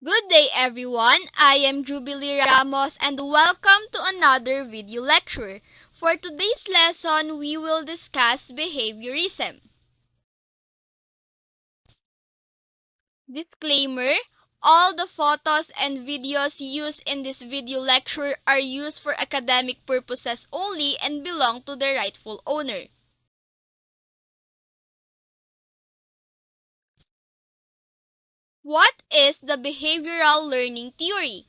Good day everyone, I am Jubilee Ramos and welcome to another video lecture. For today's lesson, we will discuss behaviorism. Disclaimer: all the photos and videos used in this video lecture are used for academic purposes only and belong to the rightful owner. What is the behavioral learning theory?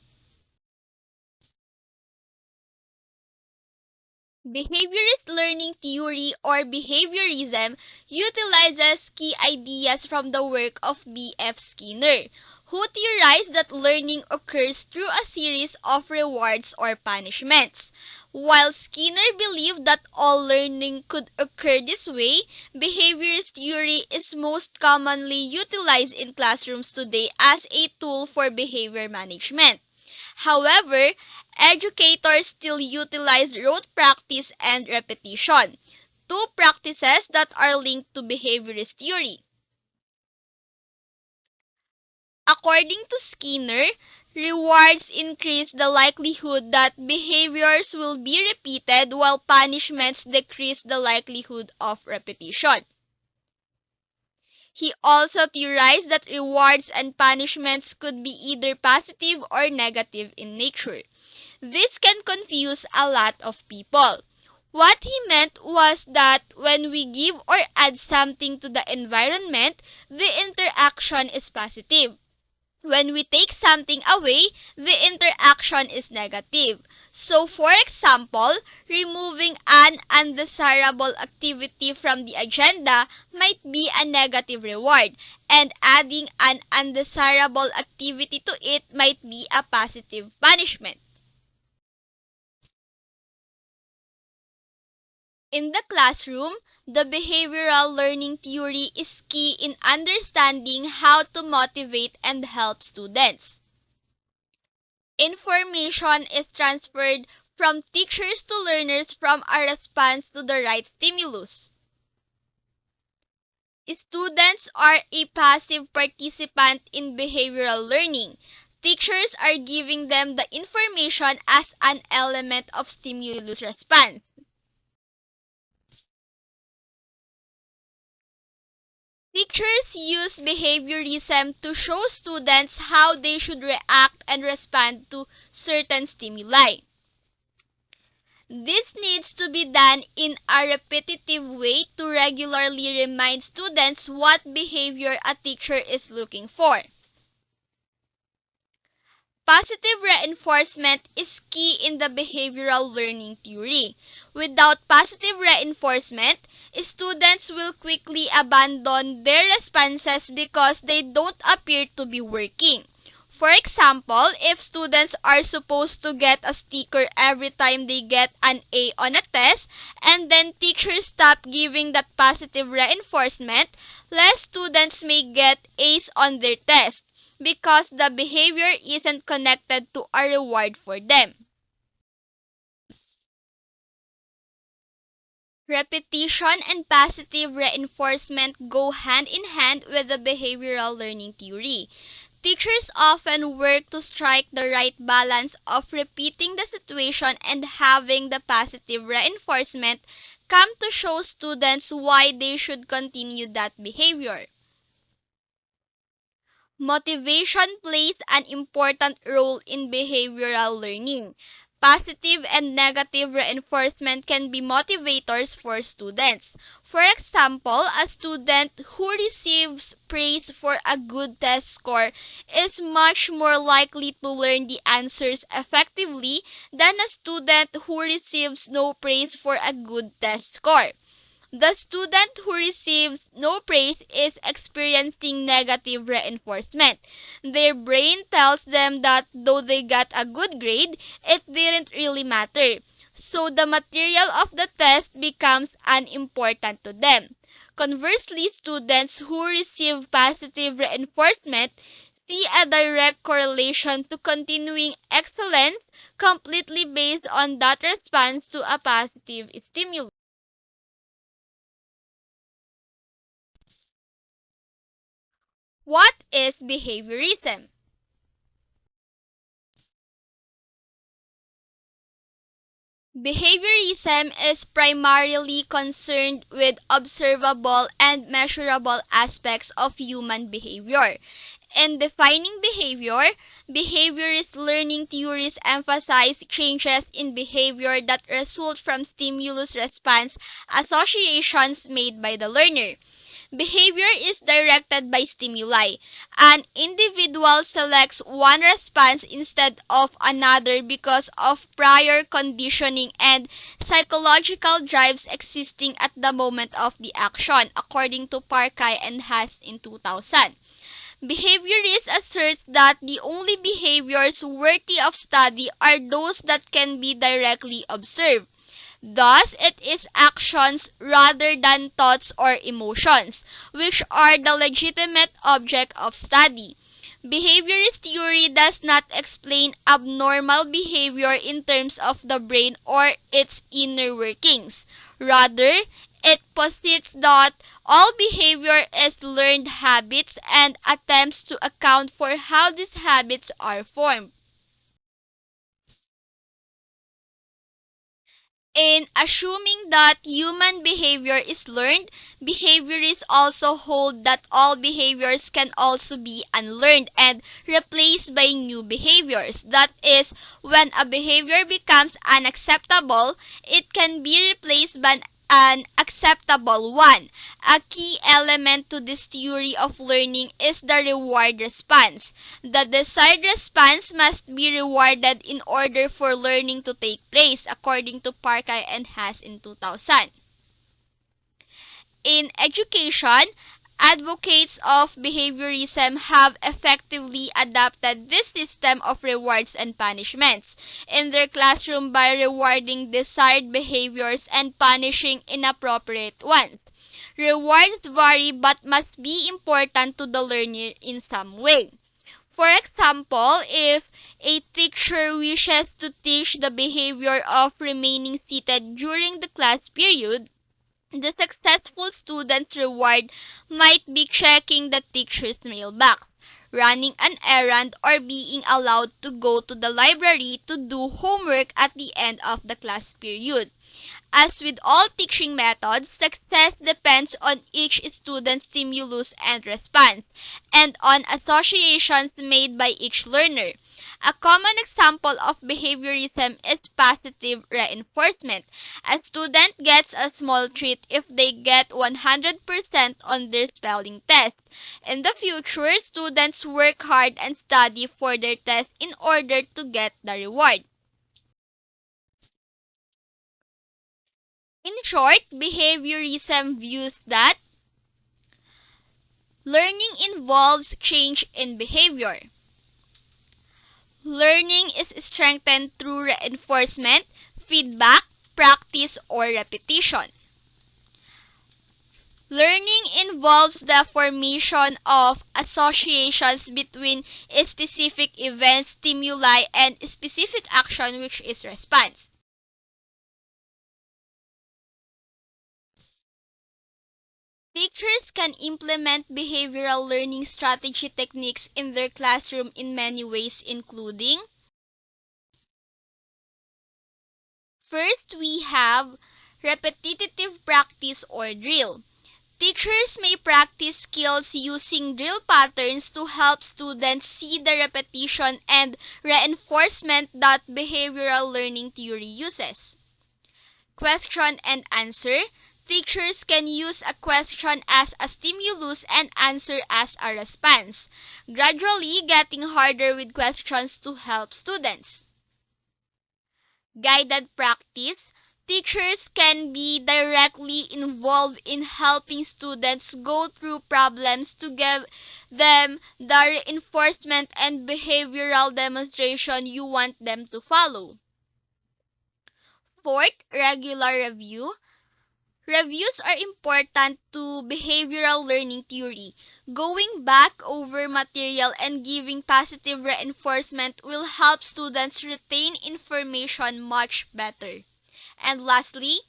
Behaviorist learning theory or behaviorism utilizes key ideas from the work of B.F. Skinner, who theorized that learning occurs through a series of rewards or punishments. While Skinner believed that all learning could occur this way, behaviorist theory is most commonly utilized in classrooms today as a tool for behavior management. However, educators still utilize rote practice and repetition, two practices that are linked to behaviorist theory. According to Skinner, rewards increase the likelihood that behaviors will be repeated while punishments decrease the likelihood of repetition. He also theorized that rewards and punishments could be either positive or negative in nature. This can confuse a lot of people. What he meant was that when we give or add something to the environment, the interaction is positive. When we take something away, the interaction is negative. So, for example, removing an undesirable activity from the agenda might be a negative reward, and adding an undesirable activity to it might be a positive punishment. In the classroom, the behavioral learning theory is key in understanding how to motivate and help students. Information is transferred from teachers to learners from a response to the right stimulus. Students are a passive participant in behavioral learning. Teachers are giving them the information as an element of stimulus response. Teachers use behaviorism to show students how they should react and respond to certain stimuli. This needs to be done in a repetitive way to regularly remind students what behavior a teacher is looking for. Positive reinforcement is key in the behavioral learning theory. Without positive reinforcement, students will quickly abandon their responses because they don't appear to be working. For example, if students are supposed to get a sticker every time they get an A on a test, and then teachers stop giving that positive reinforcement, less students may get A's on their test because the behavior isn't connected to a reward for them. Repetition and positive reinforcement go hand in hand with the behavioral learning theory. Teachers often work to strike the right balance of repeating the situation and having the positive reinforcement come to show students why they should continue that behavior. Motivation plays an important role in behavioral learning. Positive and negative reinforcement can be motivators for students. For example, a student who receives praise for a good test score is much more likely to learn the answers effectively than a student who receives no praise for a good test score. The student who receives no praise is experiencing negative reinforcement. Their brain tells them that though they got a good grade, it didn't really matter. So the material of the test becomes unimportant to them. Conversely, students who receive positive reinforcement see a direct correlation to continuing excellence completely based on that response to a positive stimulus. What is behaviorism? Behaviorism is primarily concerned with observable and measurable aspects of human behavior. In defining behavior, behaviorist learning theories emphasize changes in behavior that result from stimulus-response associations made by the learner. Behavior is directed by stimuli. An individual selects one response instead of another because of prior conditioning and psychological drives existing at the moment of the action, according to Parkay and Hass in 2000. Behaviorists assert that the only behaviors worthy of study are those that can be directly observed. Thus, it is actions rather than thoughts or emotions, which are the legitimate object of study. Behaviorist theory does not explain abnormal behavior in terms of the brain or its inner workings. Rather, it posits that all behavior is learned habits and attempts to account for how these habits are formed. In assuming that human behavior is learned, behaviorists also hold that all behaviors can also be unlearned and replaced by new behaviors. That is, when a behavior becomes unacceptable, it can be replaced by an acceptable one. A key element to this theory of learning is the reward response. The desired response must be rewarded in order for learning to take place, according to Parkay and Hass in 2000. In education, advocates of behaviorism have effectively adopted this system of rewards and punishments in their classroom by rewarding desired behaviors and punishing inappropriate ones. Rewards vary but must be important to the learner in some way. For example, if a teacher wishes to teach the behavior of remaining seated during the class period, the successful student's reward might be checking the teacher's mailbox, running an errand, or being allowed to go to the library to do homework at the end of the class period. As with all teaching methods, success depends on each student's stimulus and response, and on associations made by each learner. A common example of behaviorism is positive reinforcement. A student gets a small treat if they get 100% on their spelling test. In the future, students work hard and study for their test in order to get the reward. In short, behaviorism views that learning involves change in behavior. Learning is strengthened through reinforcement, feedback, practice, or repetition. Learning involves the formation of associations between specific events, stimuli, and specific action, which is response. Teachers can implement behavioral learning strategy techniques in their classroom in many ways, including: first, we have repetitive practice or drill. Teachers may practice skills using drill patterns to help students see the repetition and reinforcement that behavioral learning theory uses. Question and answer. Teachers can use a question as a stimulus and answer as a response, gradually getting harder with questions to help students. Guided practice. Teachers can be directly involved in helping students go through problems to give them the reinforcement and behavioral demonstration you want them to follow. Fourth, regular review. Reviews are important to behavioral learning theory. Going back over material and giving positive reinforcement will help students retain information much better. And lastly,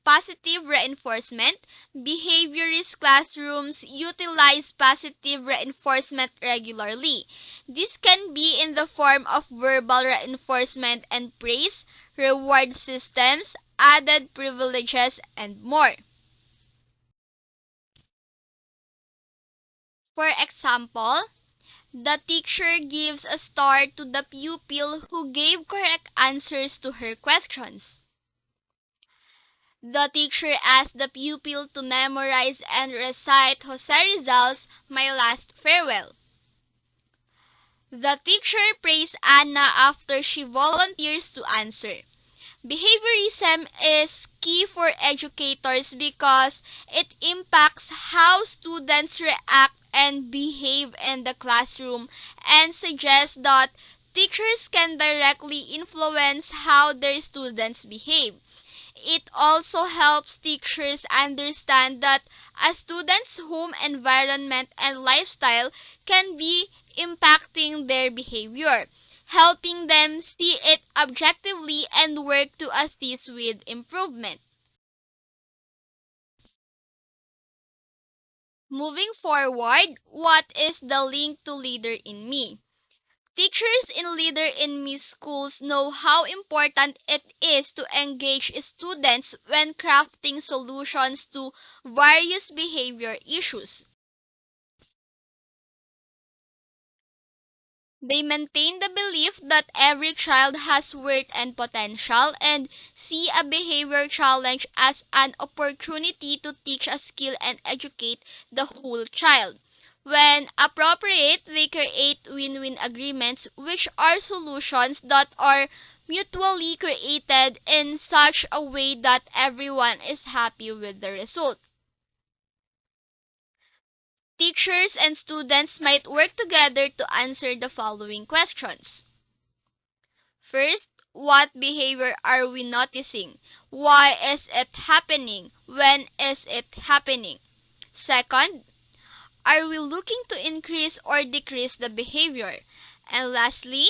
Positive reinforcement. Behaviorist classrooms utilize positive reinforcement regularly. This can be in the form of verbal reinforcement and praise, reward systems, added privileges, and more. For example, the teacher gives a star to the pupil who gave correct answers to her questions. The teacher asks the pupil to memorize and recite Jose Rizal's My Last Farewell. The teacher praised Anna after she volunteers to answer. Behaviorism is key for educators because it impacts how students react and behave in the classroom and suggests that teachers can directly influence how their students behave. It also helps teachers understand that a student's home environment and lifestyle can be impacting their behavior, helping them see it objectively and work to assist with improvement. Moving forward, what is the link to Leader in Me? Teachers in Leader in Me schools know how important it is to engage students when crafting solutions to various behavior issues. They maintain the belief that every child has worth and potential and see a behavior challenge as an opportunity to teach a skill and educate the whole child. When appropriate, they create win-win agreements, which are solutions that are mutually created in such a way that everyone is happy with the result. Teachers and students might work together to answer the following questions. First, what behavior are we noticing? Why is it happening? When is it happening? Second, are we looking to increase or decrease the behavior? And lastly,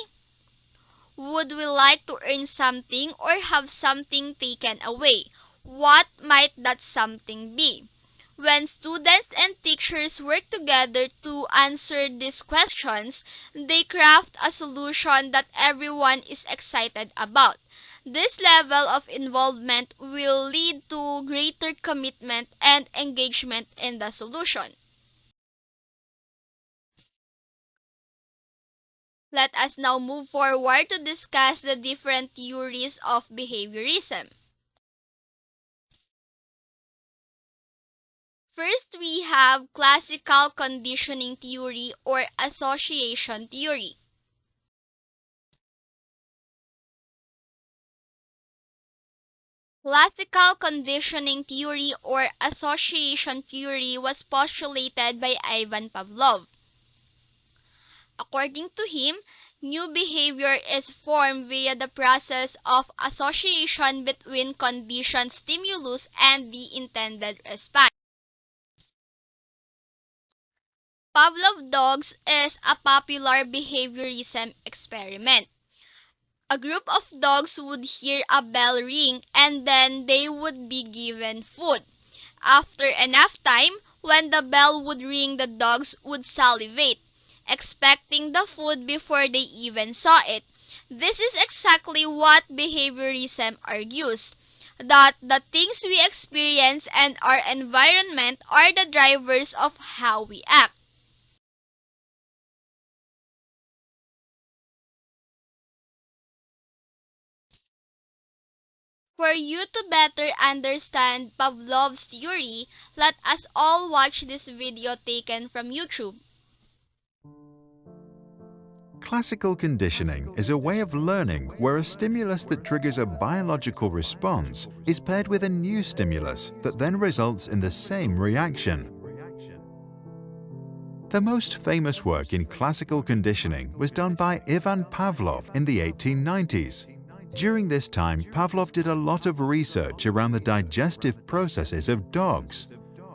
would we like to earn something or have something taken away? What might that something be? When students and teachers work together to answer these questions, they craft a solution that everyone is excited about. This level of involvement will lead to greater commitment and engagement in the solution. Let us now move forward to discuss the different theories of behaviorism. First, we have classical conditioning theory or association theory. Classical conditioning theory or association theory was postulated by Ivan Pavlov. According to him, new behavior is formed via the process of association between conditioned stimulus and the intended response. Pavlov Dogs is a popular behaviorism experiment. A group of dogs would hear a bell ring and then they would be given food. After enough time, when the bell would ring, the dogs would salivate, expecting the food before they even saw it. This is exactly what behaviorism argues, that the things we experience and our environment are the drivers of how we act. For you to better understand Pavlov's theory, let us all watch this video taken from YouTube. Classical conditioning is a way of learning where a stimulus that triggers a biological response is paired with a new stimulus that then results in the same reaction. The most famous work in classical conditioning was done by Ivan Pavlov in the 1890s. During this time, Pavlov did a lot of research around the digestive processes of dogs.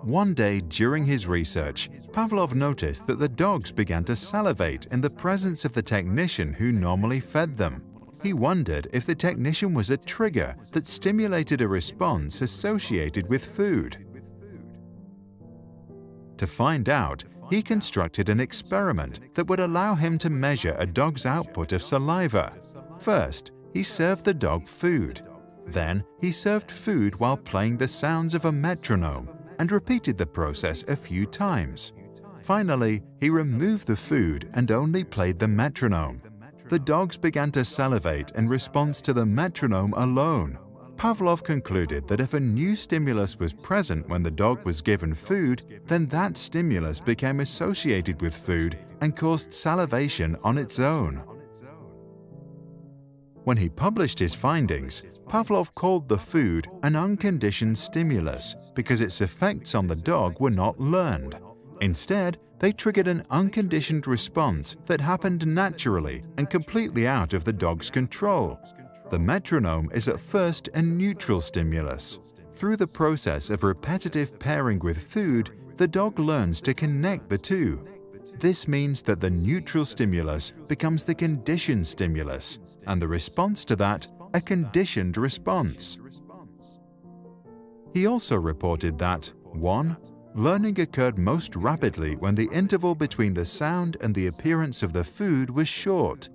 One day during his research, Pavlov noticed that the dogs began to salivate in the presence of the technician who normally fed them. He wondered if the technician was a trigger that stimulated a response associated with food. To find out, he constructed an experiment that would allow him to measure a dog's output of saliva. First, he served the dog food. Then, he served food while playing the sounds of a metronome and repeated the process a few times. Finally, he removed the food and only played the metronome. The dogs began to salivate in response to the metronome alone. Pavlov concluded that if a new stimulus was present when the dog was given food, then that stimulus became associated with food and caused salivation on its own. When he published his findings, Pavlov called the food an unconditioned stimulus because its effects on the dog were not learned. Instead, they triggered an unconditioned response that happened naturally and completely out of the dog's control. The metronome is at first a neutral stimulus. Through the process of repetitive pairing with food, the dog learns to connect the two. This means that the neutral stimulus becomes the conditioned stimulus, and the response to that, a conditioned response. He also reported that 1. Learning occurred most rapidly when the interval between the sound and the appearance of the food was short.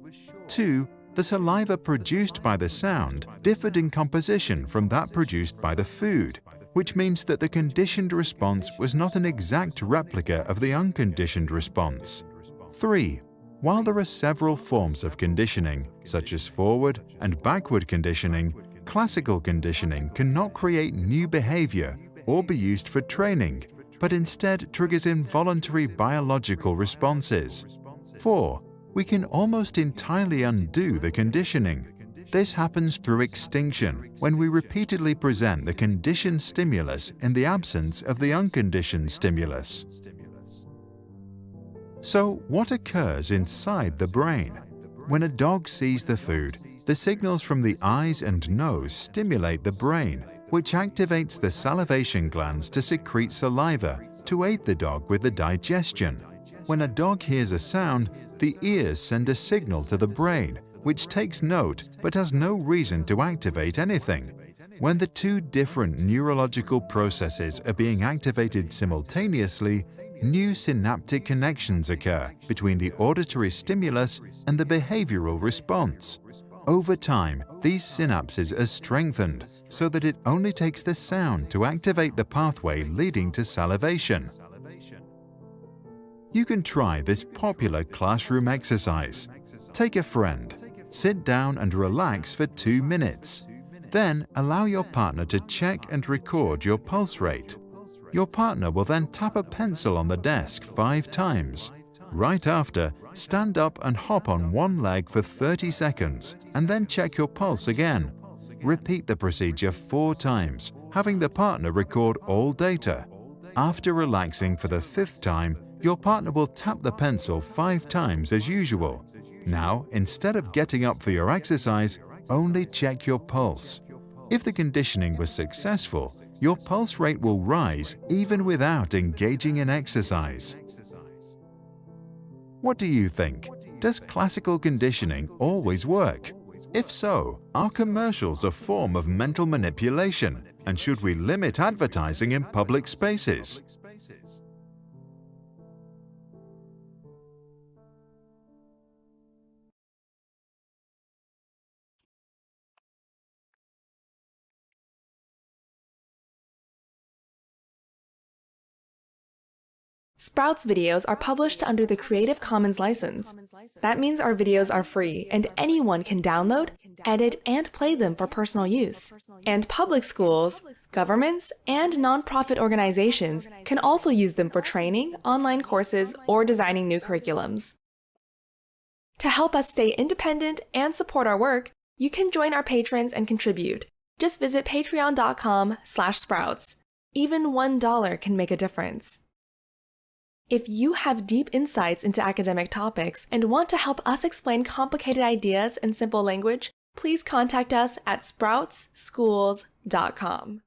2. The saliva produced by the sound differed in composition from that produced by the food, which means that the conditioned response was not an exact replica of the unconditioned response. 3. While there are several forms of conditioning, such as forward and backward conditioning, classical conditioning cannot create new behavior or be used for training, but instead triggers involuntary biological responses. 4. We can almost entirely undo the conditioning. This happens through extinction, when we repeatedly present the conditioned stimulus in the absence of the unconditioned stimulus. So, what occurs inside the brain? When a dog sees the food, the signals from the eyes and nose stimulate the brain, which activates the salivation glands to secrete saliva to aid the dog with the digestion. When a dog hears a sound, the ears send a signal to the brain, which takes note but has no reason to activate anything. When the two different neurological processes are being activated simultaneously, new synaptic connections occur between the auditory stimulus and the behavioral response. Over time, these synapses are strengthened so that it only takes the sound to activate the pathway leading to salivation. You can try this popular classroom exercise. Take a friend, sit down and relax for 2 minutes. Then allow your partner to check and record your pulse rate. Your partner will then tap a pencil on the desk 5 times. Right after, stand up and hop on one leg for 30 seconds and then check your pulse again. Repeat the procedure 4 times, having the partner record all data. After relaxing for the 5th time, your partner will tap the pencil 5 times as usual. Now, instead of getting up for your exercise, only check your pulse. If the conditioning was successful, your pulse rate will rise even without engaging in exercise. What do you think? Does classical conditioning always work? If so, are commercials a form of mental manipulation, and should we limit advertising in public spaces? Sprouts videos are published under the Creative Commons license. That means our videos are free and anyone can download, edit, and play them for personal use. And public schools, governments, and nonprofit organizations can also use them for training, online courses, or designing new curriculums. To help us stay independent and support our work, you can join our patrons and contribute. Just visit patreon.com/sprouts. Even $1 can make a difference. If you have deep insights into academic topics and want to help us explain complicated ideas in simple language, please contact us at sproutsschools.com.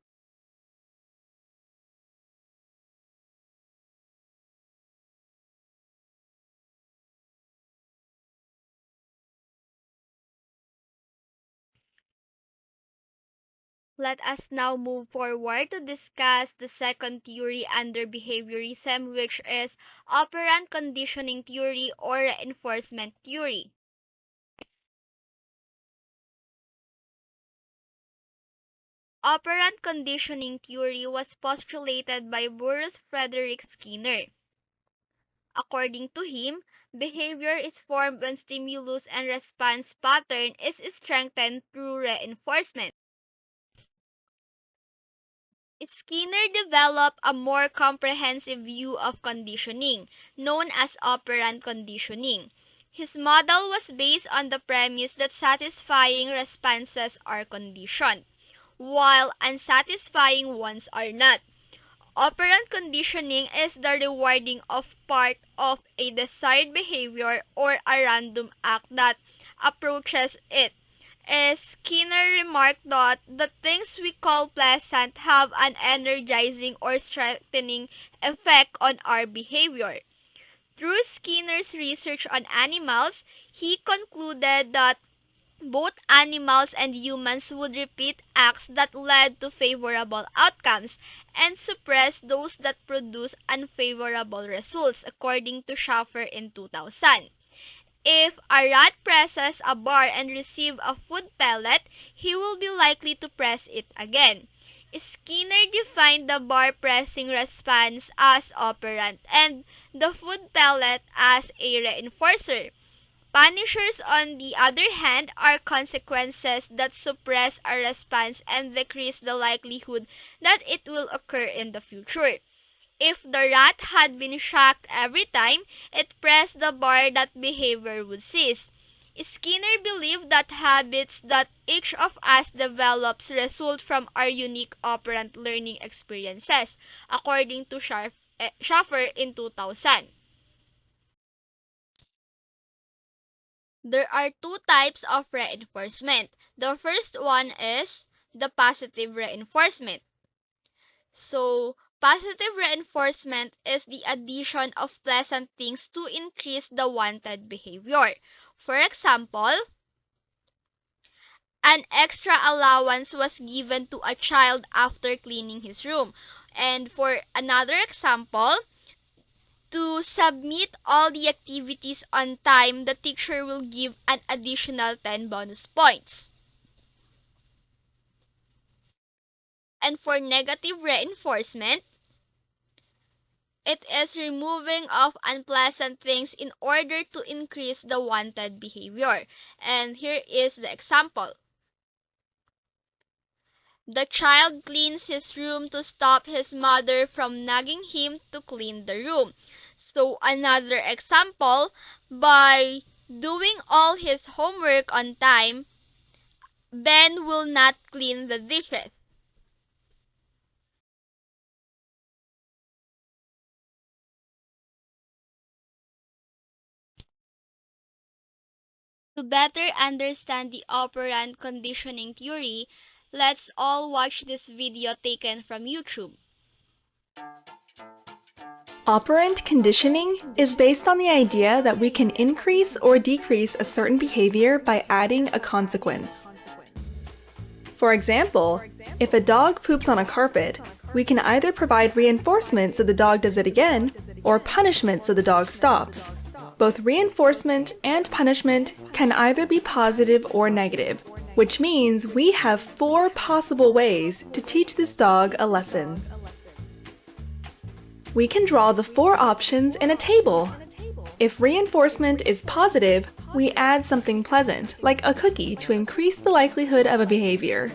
Let us now move forward to discuss the second theory under behaviorism, which is operant conditioning theory or reinforcement theory. Operant conditioning theory was postulated by Boris Frederick Skinner. According to him, behavior is formed when stimulus and response pattern is strengthened through reinforcement. Skinner developed a more comprehensive view of conditioning, known as operant conditioning. His model was based on the premise that satisfying responses are conditioned, while unsatisfying ones are not. Operant conditioning is the rewarding of part of a desired behavior or a random act that approaches it. As Skinner remarked that the things we call pleasant have an energizing or strengthening effect on our behavior. Through Skinner's research on animals, he concluded that both animals and humans would repeat acts that led to favorable outcomes and suppress those that produce unfavorable results, according to Schaffer in 2000. If a rat presses a bar and receives a food pellet, he will be likely to press it again. Skinner defined the bar pressing response as operant and the food pellet as a reinforcer. Punishers, on the other hand, are consequences that suppress a response and decrease the likelihood that it will occur in the future. If the rat had been shocked every time it pressed the bar, that behavior would cease. Skinner believed that habits that each of us develops result from our unique operant learning experiences, according to Schaffer in 2000. There are two types of reinforcement. The first one is the positive reinforcement. So, positive reinforcement is the addition of pleasant things to increase the wanted behavior. For example, an extra allowance was given to a child after cleaning his room. And for another example, to submit all the activities on time, the teacher will give an additional 10 bonus points. And for negative reinforcement, it is removing of unpleasant things in order to increase the wanted behavior. And here is the example. The child cleans his room to stop his mother from nagging him to clean the room. So another example, by doing all his homework on time, Ben will not clean the dishes. To better understand the operant conditioning theory, let's all watch this video taken from YouTube. Operant conditioning is based on the idea that we can increase or decrease a certain behavior by adding a consequence. For example, if a dog poops on a carpet, we can either provide reinforcement so the dog does it again, or punishment so the dog stops. Both reinforcement and punishment can either be positive or negative, which means we have 4 possible ways to teach this dog a lesson. We can draw the 4 options in a table. If reinforcement is positive, we add something pleasant, like a cookie, to increase the likelihood of a behavior.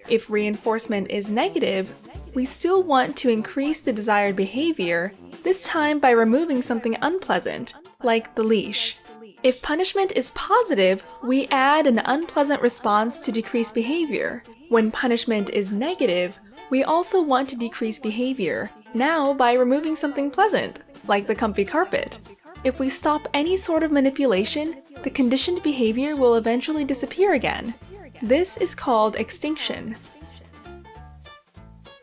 If reinforcement is negative, we still want to increase the desired behavior, this time by removing something unpleasant, like the leash. If punishment is positive, we add an unpleasant response to decrease behavior. When punishment is negative, we also want to decrease behavior, now by removing something pleasant, like the comfy carpet. If we stop any sort of manipulation, the conditioned behavior will eventually disappear again. This is called extinction.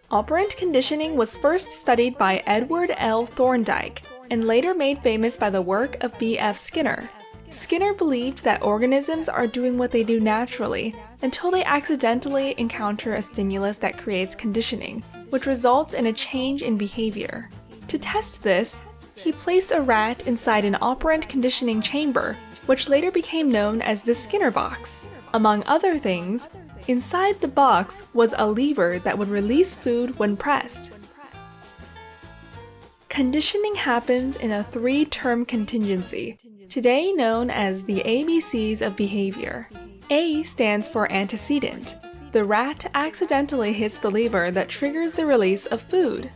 Operant conditioning was first studied by Edward L. Thorndike, and later made famous by the work of B.F. Skinner. Skinner believed that organisms are doing what they do naturally until they accidentally encounter a stimulus that creates conditioning, which results in a change in behavior. To test this, he placed a rat inside an operant conditioning chamber, which later became known as the Skinner box. Among other things, inside the box was a lever that would release food when pressed. Conditioning happens in a three-term contingency, today known as the ABCs of behavior. A stands for antecedent. The rat accidentally hits the lever that triggers the release of food.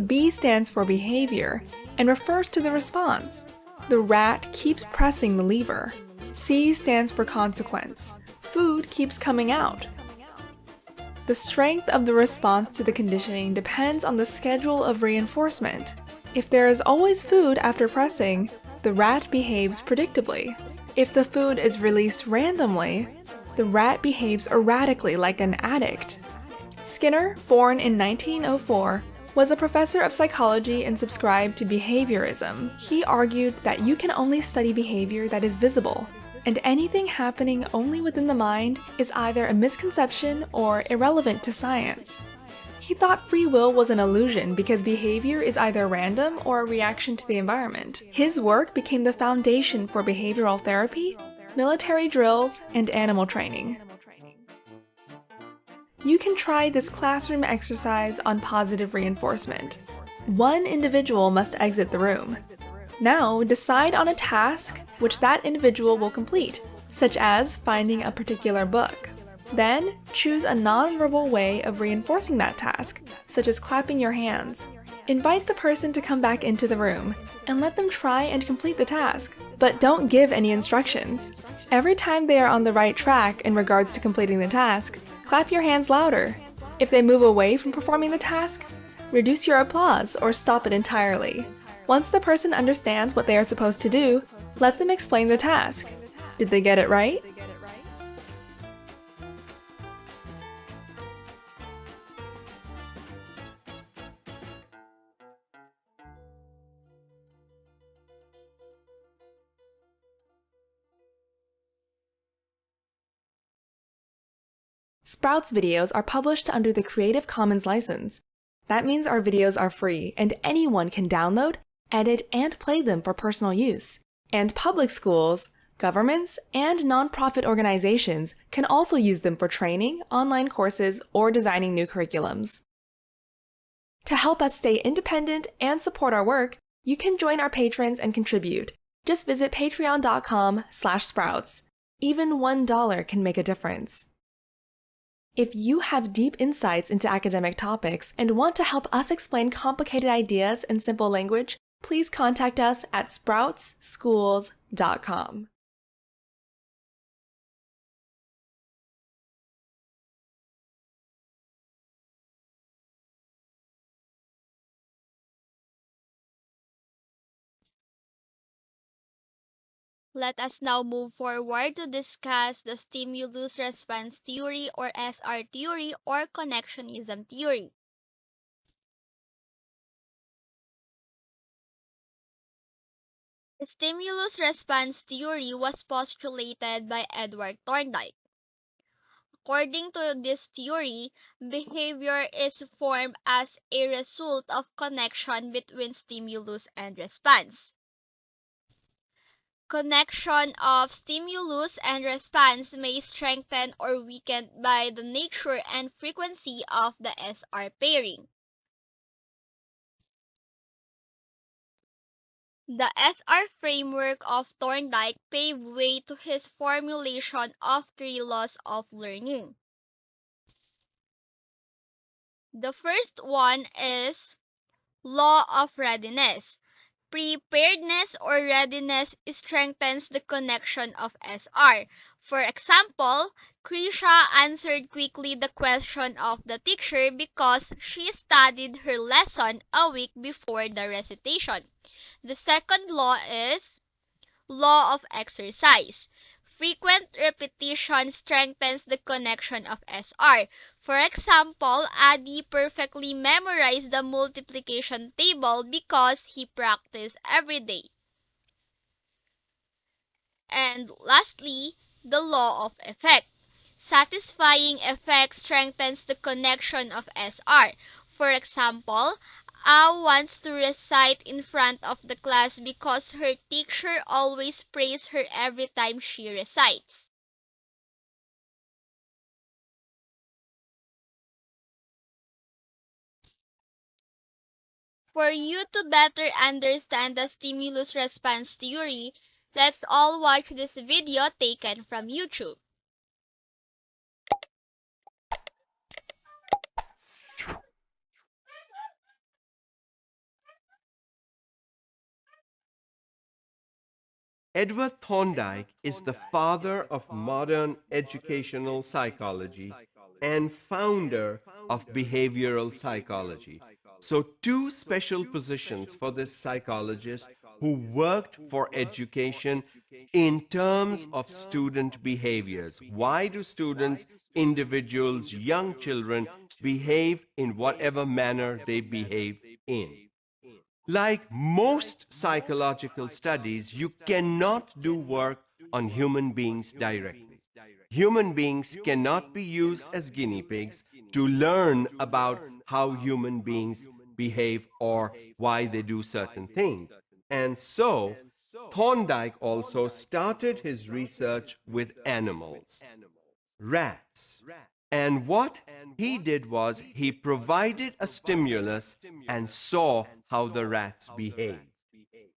B stands for behavior and refers to the response. The rat keeps pressing the lever. C stands for consequence. Food keeps coming out. The strength of the response to the conditioning depends on the schedule of reinforcement. If there is always food after pressing, the rat behaves predictably. If the food is released randomly, the rat behaves erratically like an addict. Skinner, born in 1904, was a professor of psychology and subscribed to behaviorism. He argued that you can only study behavior that is visible, and anything happening only within the mind is either a misconception or irrelevant to science. He thought free will was an illusion because behavior is either random or a reaction to the environment. His work became the foundation for behavioral therapy, military drills, and animal training. You can try this classroom exercise on positive reinforcement. One individual must exit the room. Now decide on a task which that individual will complete, such as finding a particular book. Then, choose a non-verbal way of reinforcing that task, such as clapping your hands. Invite the person to come back into the room, and let them try and complete the task, but don't give any instructions. Every time they are on the right track in regards to completing the task, clap your hands louder. If they move away from performing the task, reduce your applause or stop it entirely. Once the person understands what they are supposed to do, let them explain the task. Did they get it right? Sprouts videos are published under the Creative Commons license. That means our videos are free and anyone can download, edit, and play them for personal use. And public schools, governments, and nonprofit organizations can also use them for training, online courses, or designing new curriculums. To help us stay independent and support our work, you can join our patrons and contribute. Just visit patreon.com/sprouts. Even $1 can make a difference. If you have deep insights into academic topics and want to help us explain complicated ideas in simple language, please contact us at sproutsschools.com. Let us now move forward to discuss the stimulus response theory or SR theory or connectionism theory. The stimulus response theory was postulated by Edward Thorndike. According to this theory, behavior is formed as a result of connection between stimulus and response. Connection of stimulus and response may strengthen or weaken by the nature and frequency of the SR pairing. The SR framework of Thorndike paved way to his formulation of three laws of learning. The first one is law of readiness. Preparedness or readiness strengthens the connection of SR. For example, Krisha answered quickly the question of the teacher because she studied her lesson a week before the recitation. The second law is law of exercise. Frequent repetition strengthens the connection of SR. For example, Adi perfectly memorized the multiplication table because he practiced every day. And And lastly, the law of effect. Satisfying effect strengthens the connection of SR. For example, A wants to recite in front of the class because her teacher always praises her every time she recites. For you to better understand the stimulus response theory, let's all watch this video taken from YouTube. Edward Thorndike is the father of modern educational psychology and founder of behavioral psychology. So, two special positions for this psychologist who worked for education in terms of student behaviors. Why do students, individuals, young children behave in whatever manner they behave in? Like most psychological studies, you cannot do work on human beings directly. Human beings cannot be used as guinea pigs to learn about how human beings behave or why they do certain things. And so, Thorndike also started his research with animals, rats. And what he did was he provided a stimulus and saw how the rats behaved.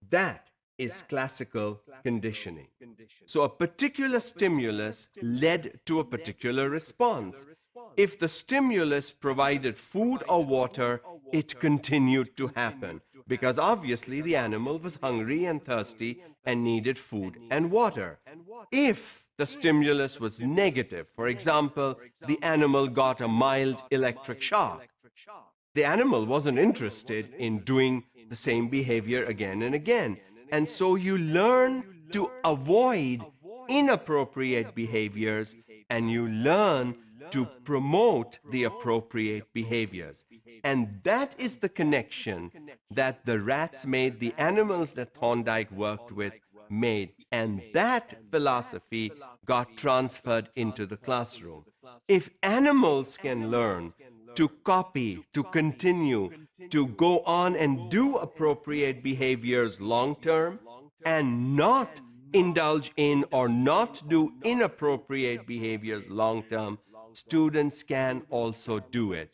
That is classical conditioning. So a particular stimulus led to a particular response. If the stimulus provided food or water, it continued to happen because obviously the animal was hungry and thirsty and needed food and water. If the stimulus was negative, for example, the animal got a mild electric shock, the animal wasn't interested in doing the same behavior again and again. And so you learn to avoid inappropriate behaviors and you learn to promote the appropriate behaviors. And that is the connection that the rats made, the animals that Thorndike worked with made. And that philosophy got transferred into the classroom. If animals can learn to copy, to continue, to go on and do appropriate behaviors long term and not indulge in or not do inappropriate behaviors long term, students can also do it.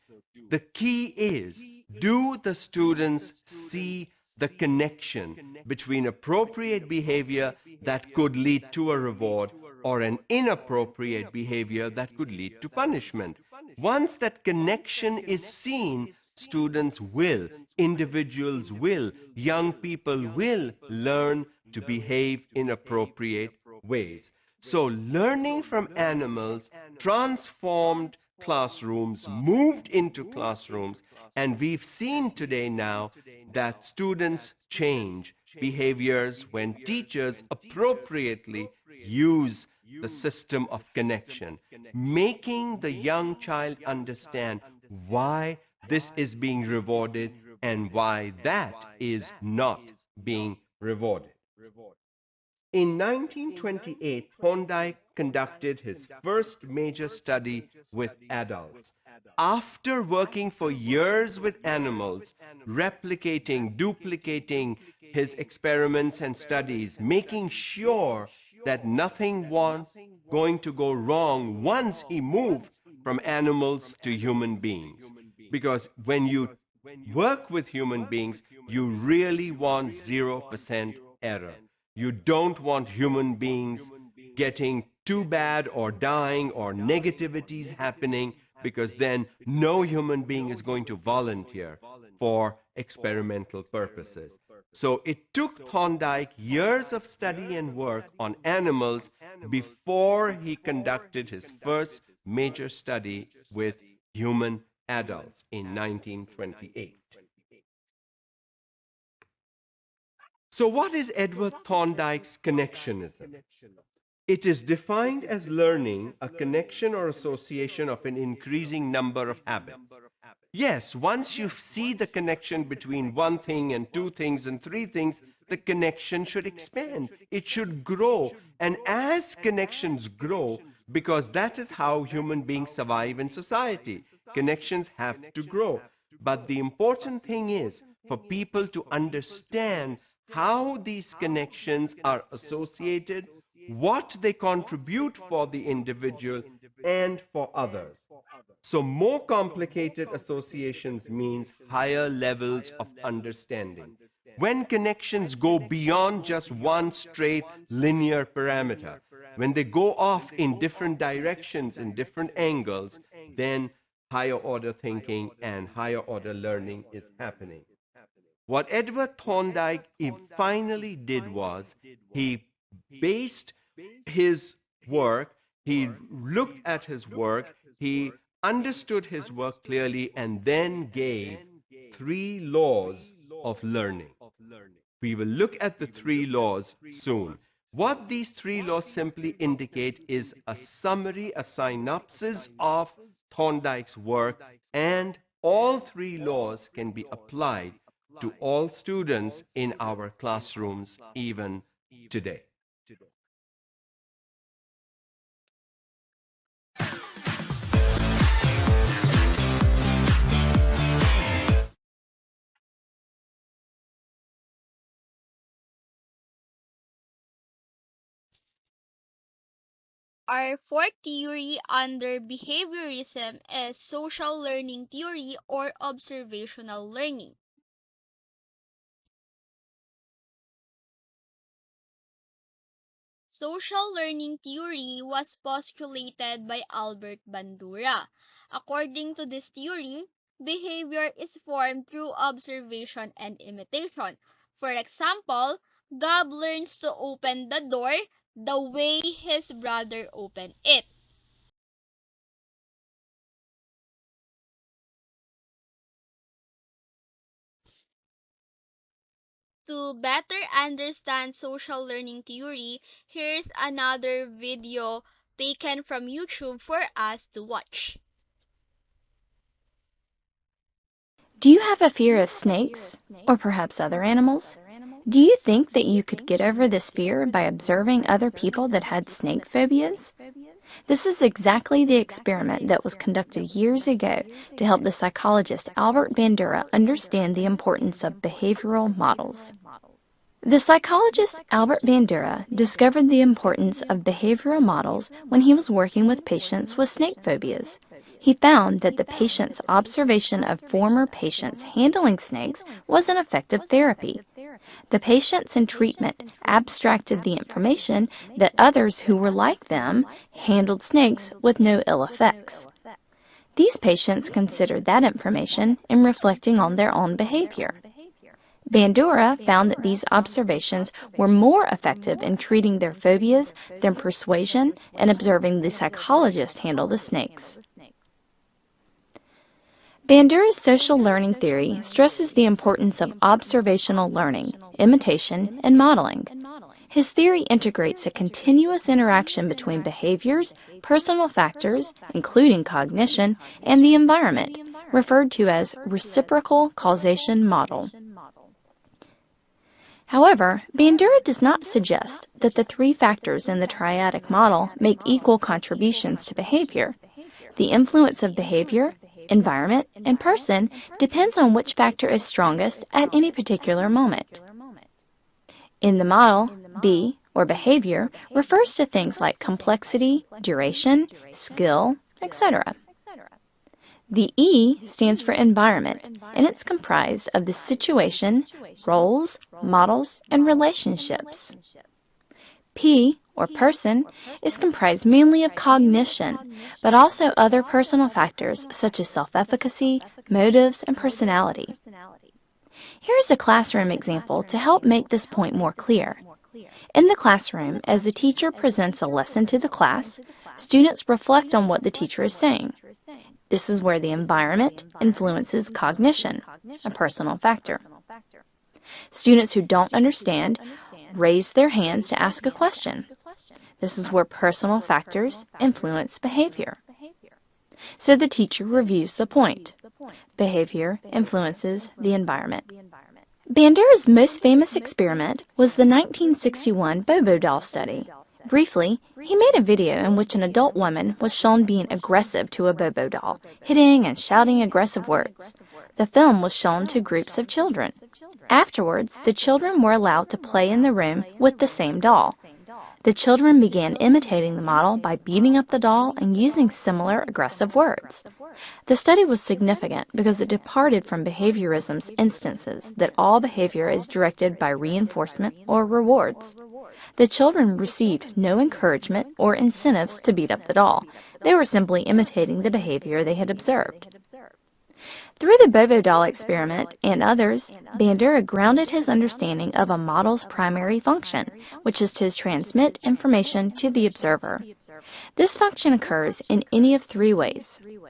The key is, do the students see the connection between appropriate behavior that could lead to a reward or an inappropriate behavior that could lead to punishment? Once that connection is seen, students will, individuals will, young people will learn to behave in appropriate ways. So learning from animals transformed classrooms, moved into classrooms, and we've seen today now that students change behaviors when teachers appropriately use the system of connection, making the young child understand why this is being rewarded and why that is not being rewarded. In 1928, Thorndike conducted his first major study with adults. After working for years with animals, replicating, duplicating his experiments and studies, making sure that nothing was going to go wrong once he moved from animals to human beings. Because when you work with human beings, you really want 0% error. You don't want human beings getting too bad or dying or negativities happening, because then no human being is going to volunteer for experimental purposes. So it took Thorndike years of study and work on animals before he conducted his first major study with human adults in 1928. So what is Edward Thorndike's connectionism? It is defined as learning a connection or association of an increasing number of habits. Yes, once you see the connection between one thing and two things and three things, the connection should expand. It should grow. And as connections grow, because that is how human beings survive in society, connections have to grow. But the important thing is for people to understand how these connections are associated, what they contribute for the individual and for others. So more complicated associations means higher levels of understanding. When connections go beyond just one straight linear parameter, when they go off in different directions, in different angles, then higher order thinking and higher order learning is happening. What Edward Thorndike finally did was he based his work, he looked at his work, he understood his work clearly, and then gave three laws of learning. We will look at the three laws soon. What these three laws simply indicate is a summary, a synopsis of Thorndike's work, and all three laws can be applied to all students in our classrooms even today. Our fourth theory under behaviorism is social learning theory or observational learning. Social learning theory was postulated by Albert Bandura. According to this theory, behavior is formed through observation and imitation. For example, Gab learns to open the door the way his brother opened it. To better understand social learning theory, here's another video taken from YouTube for us to watch. Do you have a fear of snakes, or perhaps other animals? Do you think that you could get over this fear by observing other people that had snake phobias? This is exactly the experiment that was conducted years ago to help the psychologist Albert Bandura understand the importance of behavioral models. The psychologist Albert Bandura discovered the importance of behavioral models when he was working with patients with snake phobias. He found that the patient's observation of former patients handling snakes was an effective therapy. The patients in treatment abstracted the information that others who were like them handled snakes with no ill effects. These patients considered that information in reflecting on their own behavior. Bandura found that these observations were more effective in treating their phobias than persuasion and observing the psychologist handle the snakes. Bandura's social learning theory stresses the importance of observational learning, imitation, and modeling. His theory integrates a continuous interaction between behaviors, personal factors, including cognition, and the environment, referred to as reciprocal causation model. However, Bandura does not suggest that the three factors in the triadic model make equal contributions to behavior. The influence of behavior, environment, and person depends on which factor is strongest at any particular moment. In the model, B, or behavior, refers to things like complexity, duration, skill, etc. The E stands for environment, and it's comprised of the situation, roles, models, and relationships. P, or person, is comprised mainly of cognition, but also other personal factors such as self-efficacy, motives, and personality. Here's a classroom example to help make this point more clear. In the classroom, as the teacher presents a lesson to the class, students reflect on what the teacher is saying. This is where the environment influences cognition, a personal factor. Students who don't understand raise their hands to ask a question. This is where personal factors influence behavior. So the teacher reviews the point. Behavior influences the environment. Bandura's most famous experiment was the 1961 Bobo doll study. Briefly, he made a video in which an adult woman was shown being aggressive to a Bobo doll, hitting and shouting aggressive words. The film was shown to groups of children. Afterwards, the children were allowed to play in the room with the same doll. The children began imitating the model by beating up the doll and using similar aggressive words. The study was significant because it departed from behaviorism's instances that all behavior is directed by reinforcement or rewards. The children received no encouragement or incentives to beat up the doll. They were simply imitating the behavior they had observed. Through the Bobo doll experiment and others, Bandura grounded his understanding of a model's primary function, which is to transmit information to the observer. This function occurs in any of three ways.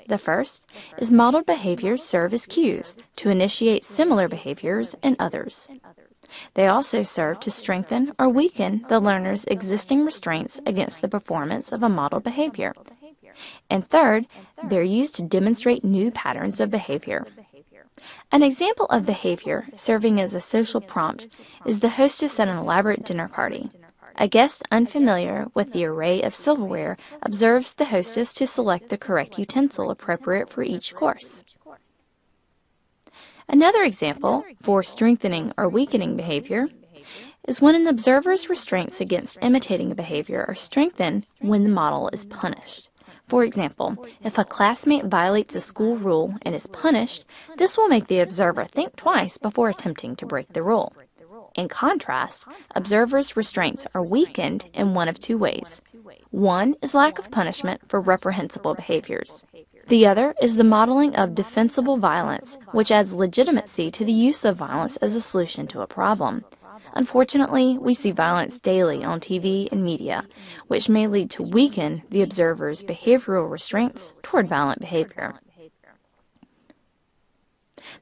The first is modeled behaviors serve as cues to initiate similar behaviors in others. They also serve to strengthen or weaken the learner's existing restraints against the performance of a modeled behavior. And third, they're used to demonstrate new patterns of behavior. An example of behavior serving as a social prompt is the hostess at an elaborate dinner party. A guest unfamiliar with the array of silverware observes the hostess to select the correct utensil appropriate for each course. Another example for strengthening or weakening behavior is when an observer's restraints against imitating a behavior are strengthened when the model is punished. For example, if a classmate violates a school rule and is punished, this will make the observer think twice before attempting to break the rule. In contrast, observers' restraints are weakened in one of two ways. One is lack of punishment for reprehensible behaviors. The other is the modeling of defensible violence, which adds legitimacy to the use of violence as a solution to a problem. Unfortunately, we see violence daily on TV and media, which may lead to weaken the observer's behavioral restraints toward violent behavior.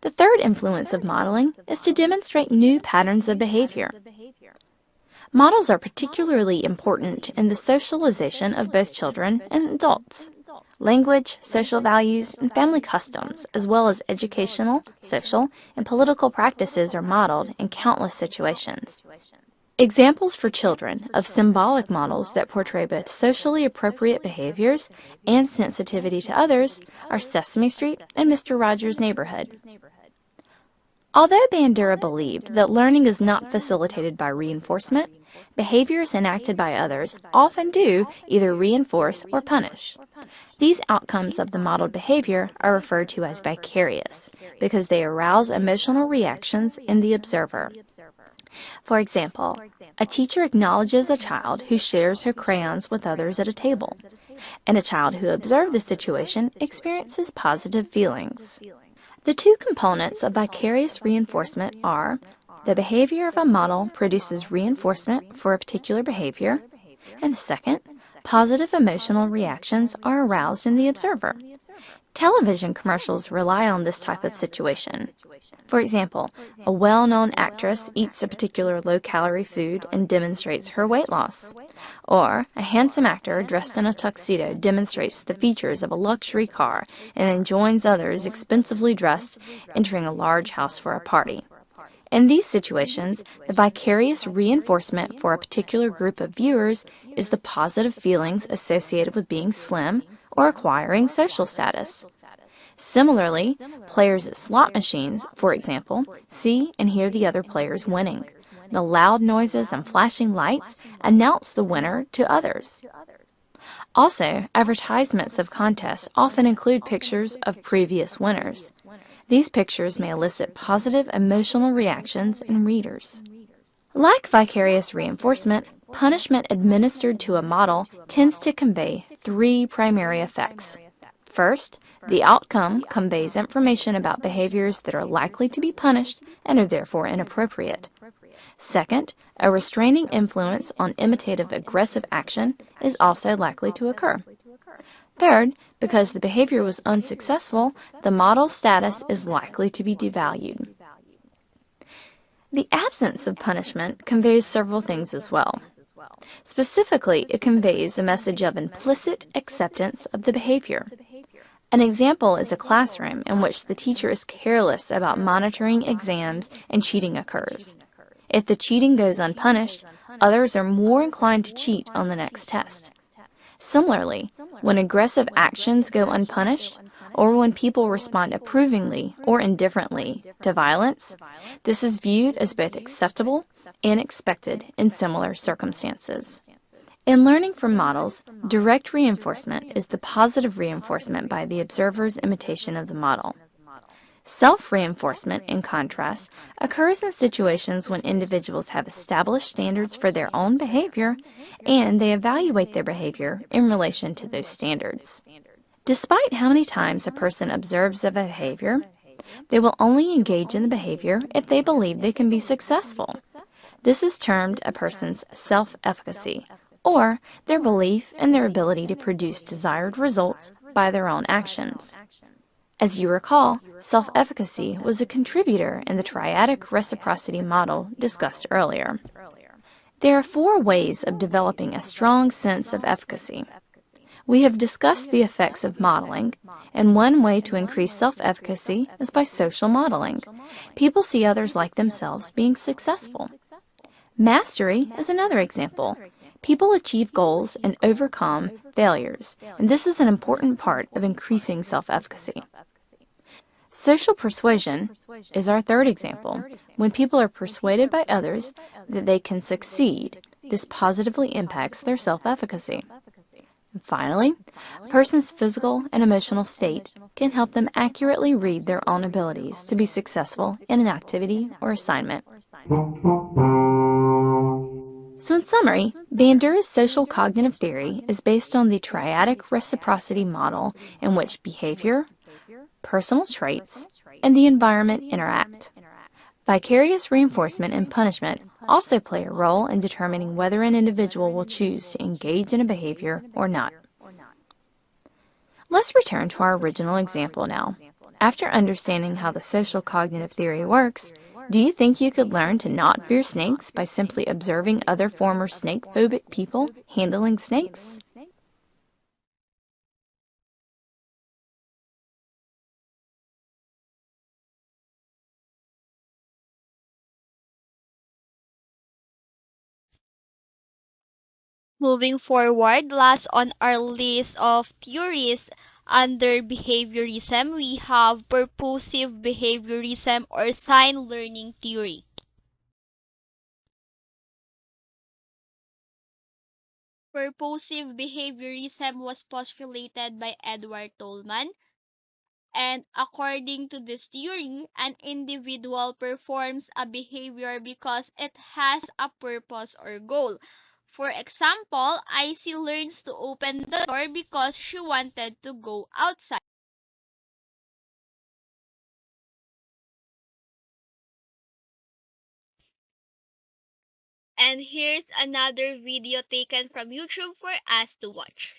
The third influence of modeling is to demonstrate new patterns of behavior. Models are particularly important in the socialization of both children and adults. Language, social values, and family customs, as well as educational, social, and political practices are modeled in countless situations. Examples for children of symbolic models that portray both socially appropriate behaviors and sensitivity to others are Sesame Street and Mr. Rogers' Neighborhood. Although Bandura believed that learning is not facilitated by reinforcement, behaviors enacted by others often do either reinforce or punish. These outcomes of the modeled behavior are referred to as vicarious because they arouse emotional reactions in the observer. For example, a teacher acknowledges a child who shares her crayons with others at a table, and a child who observed the situation experiences positive feelings. The two components of vicarious reinforcement are the behavior of a model produces reinforcement for a particular behavior, and second, positive emotional reactions are aroused in the observer. Television commercials rely on this type of situation. For example, a well-known actress eats a particular low-calorie food and demonstrates her weight loss. Or a handsome actor dressed in a tuxedo demonstrates the features of a luxury car and then joins others expensively dressed entering a large house for a party. In these situations, the vicarious reinforcement for a particular group of viewers is the positive feelings associated with being slim or acquiring social status. Similarly, players at slot machines, for example, see and hear the other players winning. The loud noises and flashing lights announce the winner to others. Also, advertisements of contests often include pictures of previous winners. These pictures may elicit positive emotional reactions in readers. Like vicarious reinforcement, punishment administered to a model tends to convey three primary effects. First, the outcome conveys information about behaviors that are likely to be punished and are therefore inappropriate. Second, a restraining influence on imitative aggressive action is also likely to occur. Third, because the behavior was unsuccessful, the model's status is likely to be devalued. The absence of punishment conveys several things as well. Specifically, it conveys a message of implicit acceptance of the behavior. An example is a classroom in which the teacher is careless about monitoring exams and cheating occurs. If the cheating goes unpunished, others are more inclined to cheat on the next test. Similarly, when aggressive actions go unpunished, or when people respond approvingly or indifferently to violence, this is viewed as both acceptable and expected in similar circumstances. In learning from models, direct reinforcement is the positive reinforcement by the observer's imitation of the model. Self-reinforcement, in contrast, occurs in situations when individuals have established standards for their own behavior and they evaluate their behavior in relation to those standards. Despite how many times a person observes a behavior, they will only engage in the behavior if they believe they can be successful. This is termed a person's self-efficacy, or their belief in their ability to produce desired results by their own actions. As you recall, self-efficacy was a contributor in the triadic reciprocity model discussed earlier. There are 4 ways of developing a strong sense of efficacy. We have discussed the effects of modeling, and one way to increase self-efficacy is by social modeling. People see others like themselves being successful. Mastery is another example. People achieve goals and overcome failures, and this is an important part of increasing self-efficacy. Social persuasion is our third example. When people are persuaded by others that they can succeed, this positively impacts their self-efficacy. And finally, a person's physical and emotional state can help them accurately read their own abilities to be successful in an activity or assignment. So in summary, Bandura's social cognitive theory is based on the triadic reciprocity model in which behavior, personal traits, and the environment interact. Vicarious reinforcement and punishment also play a role in determining whether an individual will choose to engage in a behavior or not. Let's return to our original example now. After understanding how the social cognitive theory works, do you think you could learn to not fear snakes by simply observing other former snake-phobic people handling snakes? Moving forward, last on our list of theories under behaviorism, we have purposive behaviorism or sign learning theory. Purposive behaviorism was postulated by Edward Tolman, and according to this theory, an individual performs a behavior because it has a purpose or goal. For example, Icy learns to open the door because she wanted to go outside. And here's another video taken from YouTube for us to watch.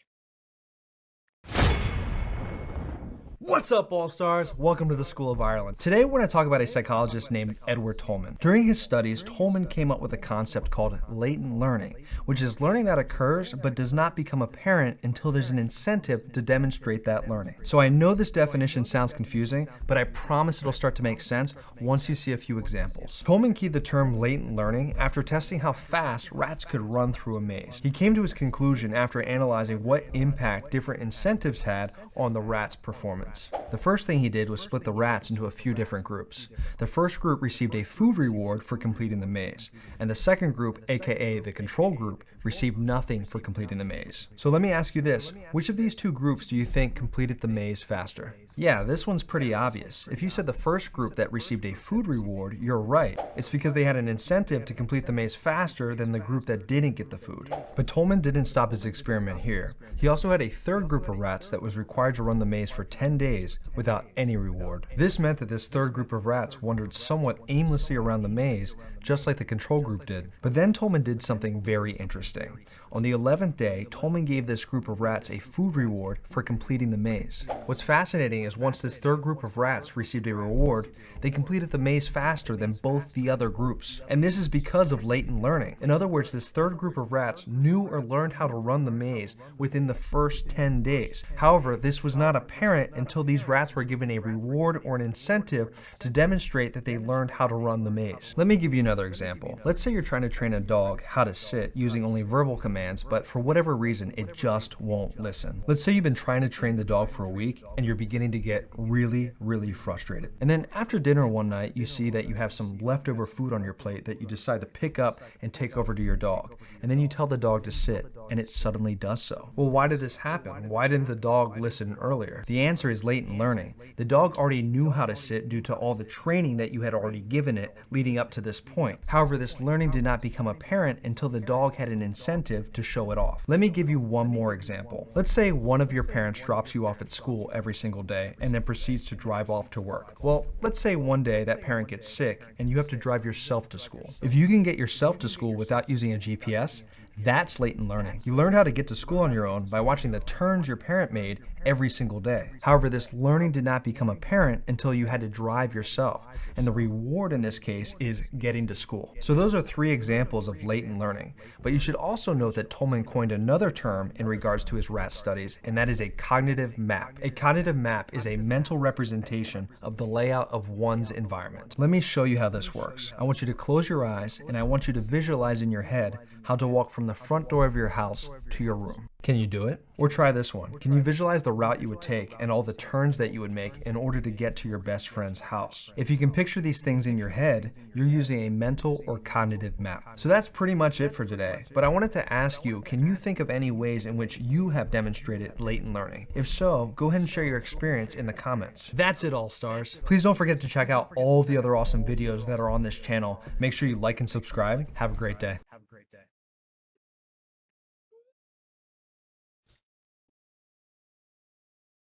What's up, All-Stars? Welcome to the School of Ireland. Today we're going to talk about a psychologist named Edward Tolman. During his studies, Tolman came up with a concept called latent learning, which is learning that occurs but does not become apparent until there's an incentive to demonstrate that learning. So I know this definition sounds confusing, but I promise it'll start to make sense once you see a few examples. Tolman keyed the term latent learning after testing how fast rats could run through a maze. He came to his conclusion after analyzing what impact different incentives had on the rat's performance. The first thing he did was split the rats into a few different groups. The first group received a food reward for completing the maze, and the second group, aka the control group, received nothing for completing the maze. So let me ask you this, which of these two groups do you think completed the maze faster? Yeah, this one's pretty obvious. If you said the first group that received a food reward, you're right. It's because they had an incentive to complete the maze faster than the group that didn't get the food. But Tolman didn't stop his experiment here. He also had a third group of rats that was required to run the maze for 10 days without any reward. This meant that this third group of rats wandered somewhat aimlessly around the maze, just like the control group did. But then Tolman did something very interesting. On the 11th day, Tolman gave this group of rats a food reward for completing the maze. What's fascinating happening is once this third group of rats received a reward, they completed the maze faster than both the other groups. And this is because of latent learning. In other words, this third group of rats knew or learned how to run the maze within the first 10 days. However, this was not apparent until these rats were given a reward or an incentive to demonstrate that they learned how to run the maze. Let me give you another example. Let's say you're trying to train a dog how to sit using only verbal commands, but for whatever reason, it just won't listen. Let's say you've been trying to train the dog for a week and you're beginning to get really frustrated. And then after dinner one night, you see that you have some leftover food on your plate that you decide to pick up and take over to your dog. And then you tell the dog to sit, and it suddenly does so. Well, why did this happen? Why didn't the dog listen earlier? The answer is latent learning. The dog already knew how to sit due to all the training that you had already given it leading up to this point. However, this learning did not become apparent until the dog had an incentive to show it off. Let me give you one more example. Let's say one of your parents drops you off at school every single day and then proceeds to drive off to work. Well, let's say one day that parent gets sick and you have to drive yourself to school. If you can get yourself to school without using a GPS, that's latent learning. You learned how to get to school on your own by watching the turns your parent made every single day. However, this learning did not become apparent until you had to drive yourself, and the reward in this case is getting to school. So those are 3 examples of latent learning. But you should also note that Tolman coined another term in regards to his rat studies, and that is a cognitive map. A cognitive map is a mental representation of the layout of one's environment. Let me show you how this works. I want you to close your eyes, and I want you to visualize in your head how to walk from the front door of your house to your room. Can you do it? Or try this one. Can you visualize the route you would take and all the turns that you would make in order to get to your best friend's house? If you can picture these things in your head, you're using a mental or cognitive map. So that's pretty much it for today. But I wanted to ask you, can you think of any ways in which you have demonstrated latent learning? If so, go ahead and share your experience in the comments. That's it, all stars. Please don't forget to check out all the other awesome videos that are on this channel. Make sure you like and subscribe. Have a great day.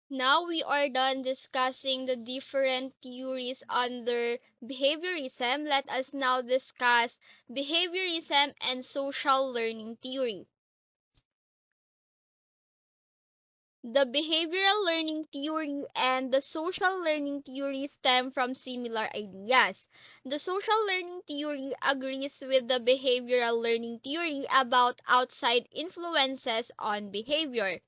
Now we are done discussing the different theories under behaviorism. Let us now discuss behaviorism and social learning theory. The behavioral learning theory and the social learning theory stem from similar ideas. The social learning theory agrees with the behavioral learning theory about outside influences on behavior.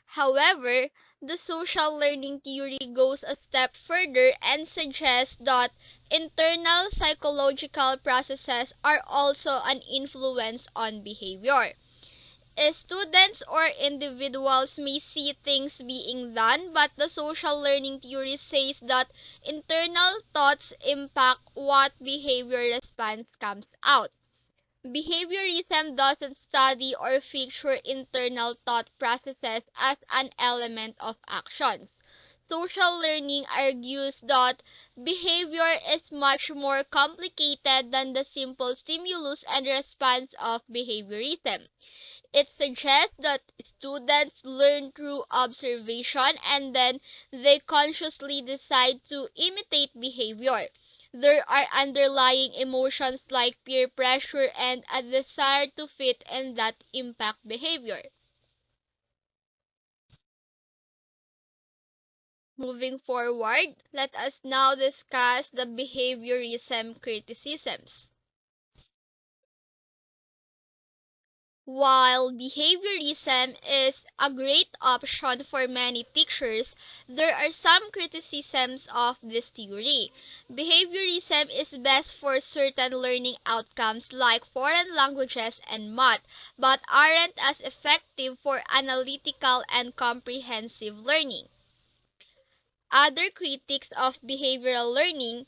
However, the social learning theory goes a step further and suggests that internal psychological processes are also an influence on behavior. Students or individuals may see things being done, but the social learning theory says that internal thoughts impact what behavior response comes out. Behaviorism doesn't study or feature internal thought processes as an element of actions. Social learning argues that behavior is much more complicated than the simple stimulus and response of behaviorism. It suggests that students learn through observation and then they consciously decide to imitate behavior. There are underlying emotions like peer pressure and a desire to fit in that impact behavior. Moving forward, let us now discuss the behaviorism criticisms. While behaviorism is a great option for many teachers, there are some criticisms of this theory. Behaviorism is best for certain learning outcomes like foreign languages and math, but aren't as effective for analytical and comprehensive learning. Other critics of behavioral learning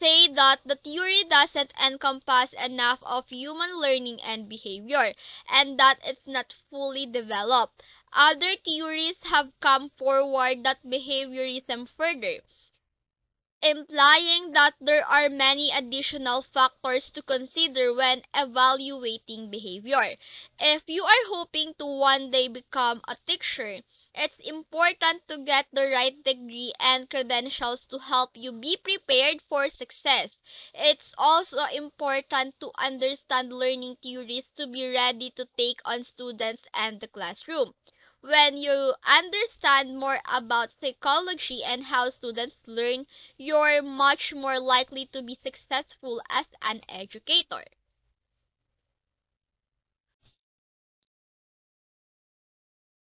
say that the theory doesn't encompass enough of human learning and behavior, and that it's not fully developed. Other theories have come forward that behaviorism further, implying that there are many additional factors to consider when evaluating behavior. If you are hoping to one day become a teacher, it's important to get the right degree and credentials to help you be prepared for success. It's also important to understand learning theories to be ready to take on students and the classroom. When you understand more about psychology and how students learn, you're much more likely to be successful as an educator.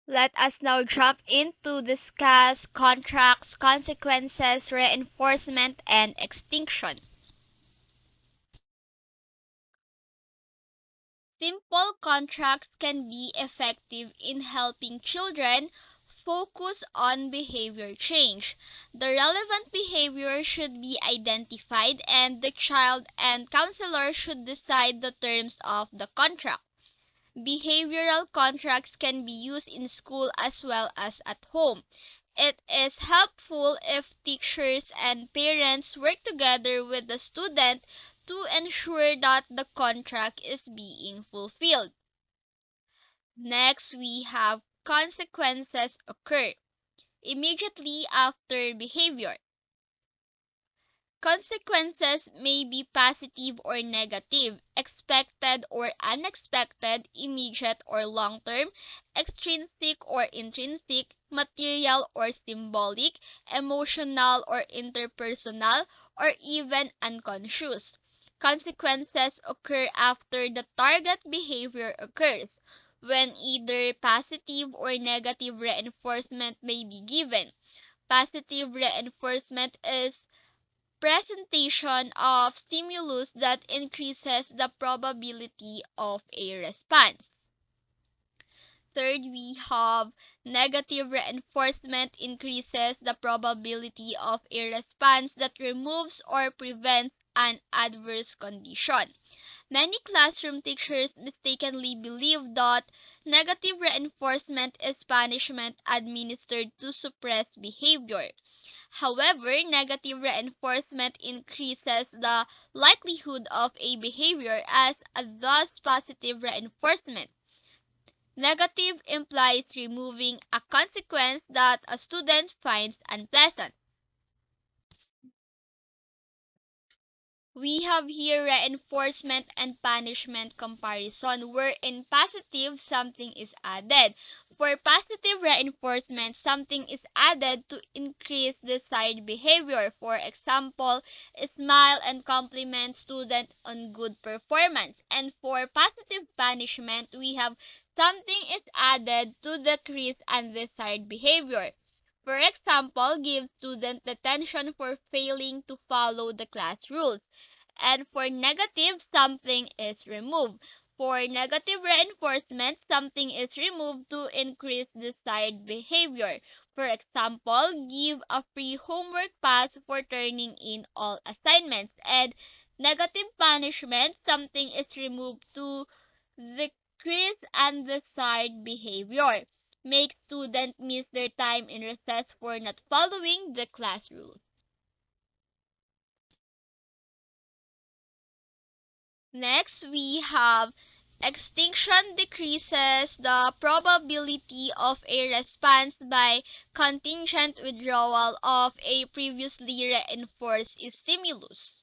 Let us now jump in to discuss contracts, consequences, reinforcement, and extinction. Simple contracts can be effective in helping children focus on behavior change. The relevant behavior should be identified, and the child and counselor should decide the terms of the contract. Behavioral contracts can be used in school as well as at home. It is helpful if teachers and parents work together with the student to ensure that the contract is being fulfilled. Next, we have consequences occur immediately after behavior. Consequences may be positive or negative, expected or unexpected, immediate or long-term, extrinsic or intrinsic, material or symbolic, emotional or interpersonal, or even unconscious. Consequences occur after the target behavior occurs, when either positive or negative reinforcement may be given. Positive reinforcement is presentation of stimulus that increases the probability of a response. Third, we have negative reinforcement increases the probability of a response that removes or prevents an adverse condition. Many classroom teachers mistakenly believe that negative reinforcement is punishment administered to suppress behavior. However, negative reinforcement increases the likelihood of a behavior as does positive reinforcement. Negative implies removing a consequence that a student finds unpleasant. We have here reinforcement and punishment comparison, where in positive something is added. For positive reinforcement, something is added to increase desired behavior. For example, smile and compliment student on good performance. And for positive punishment, we have something is added to decrease undesired behavior. For example, give student detention for failing to follow the class rules. And for negative, something is removed. For negative reinforcement, something is removed to increase desired behavior. For example, give a free homework pass for turning in all assignments. And negative punishment, something is removed to decrease undesired behavior. Make students miss their time in recess for not following the class rules. Next, we have extinction decreases the probability of a response by contingent withdrawal of a previously reinforced stimulus.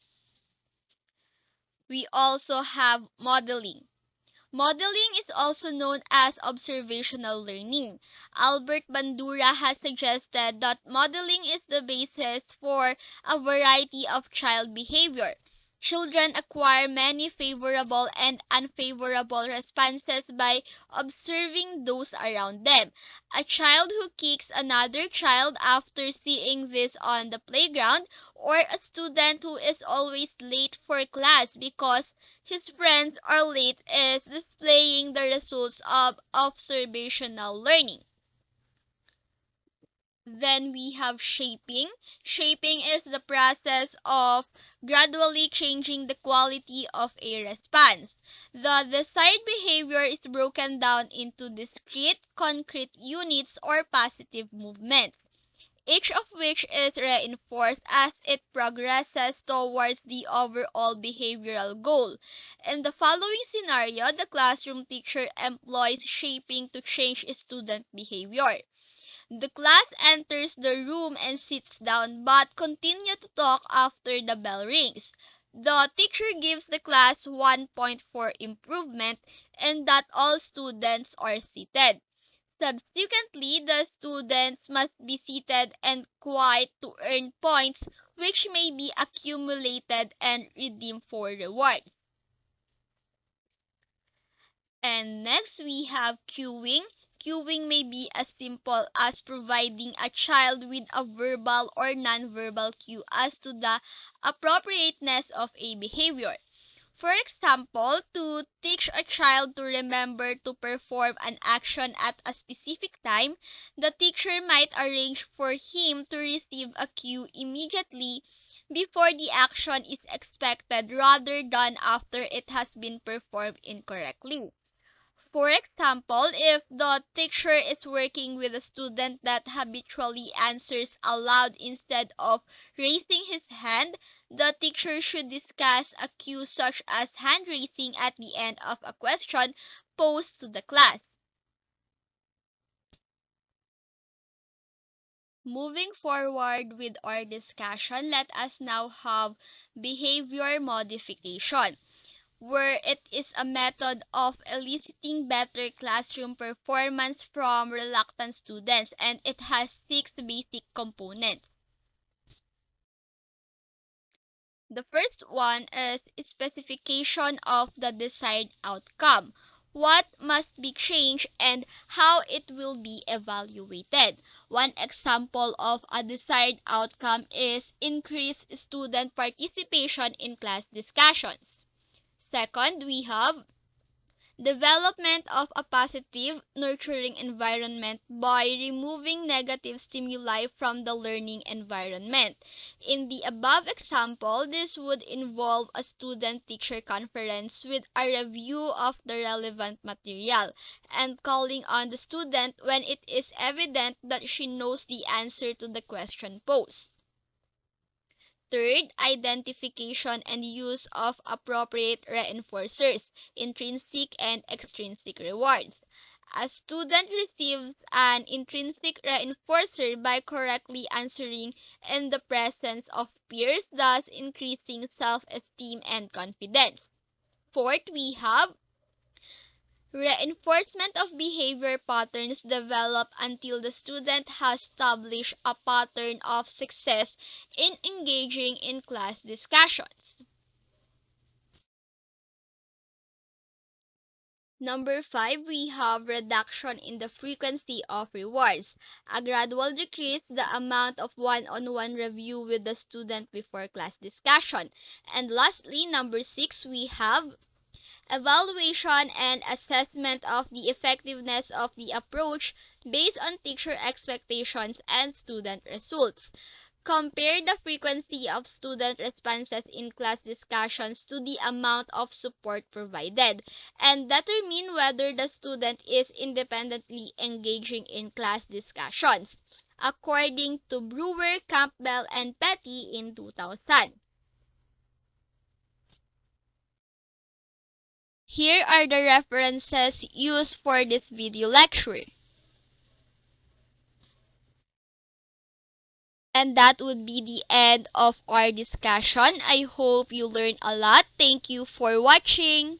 We also have modeling. Modeling is also known as observational learning. Albert Bandura has suggested that modeling is the basis for a variety of child behavior. Children acquire many favorable and unfavorable responses by observing those around them. A child who kicks another child after seeing this on the playground, or a student who is always late for class because his friends are late, is displaying the results of observational learning. Then we have shaping. Shaping is the process of gradually changing the quality of a response. The desired behavior is broken down into discrete, concrete units or positive movements, each of which is reinforced as it progresses towards the overall behavioral goal. In the following scenario, the classroom teacher employs shaping to change student behavior. The class enters the room and sits down but continue to talk after the bell rings. The teacher gives the class 1 point for improvement and that all students are seated. Subsequently, the students must be seated and quiet to earn points which may be accumulated and redeemed for rewards. And next we have cueing. Cueing may be as simple as providing a child with a verbal or nonverbal cue as to the appropriateness of a behavior. For example, to teach a child to remember to perform an action at a specific time, the teacher might arrange for him to receive a cue immediately before the action is expected rather than after it has been performed incorrectly. For example, if the teacher is working with a student that habitually answers aloud instead of raising his hand, the teacher should discuss a cue such as hand raising at the end of a question posed to the class. Moving forward with our discussion, let us now have behavior modification, where it is a method of eliciting better classroom performance from reluctant students, and it has 6 basic components. The first one is specification of the desired outcome, what must be changed and how it will be evaluated. One example of a desired outcome is increased student participation in class discussions. Second, we have development of a positive, nurturing environment by removing negative stimuli from the learning environment. In the above example, this would involve a student-teacher conference with a review of the relevant material and calling on the student when it is evident that she knows the answer to the question posed. Third, identification and use of appropriate reinforcers, intrinsic and extrinsic rewards. A student receives an intrinsic reinforcer by correctly answering in the presence of peers, thus increasing self-esteem and confidence. Fourth, we have reinforcement of behavior patterns developed until the student has established a pattern of success in engaging in class discussions. Number 5, we have reduction in the frequency of rewards, a gradual decrease the amount of one-on-one review with the student before class discussion. And lastly, number 6, we have evaluation and assessment of the effectiveness of the approach based on teacher expectations and student results. Compare the frequency of student responses in class discussions to the amount of support provided, and determine whether the student is independently engaging in class discussions, according to Brewer, Campbell, and Petty in 2000. Here are the references used for this video lecture. And that would be the end of our discussion. I hope you learned a lot. Thank you for watching.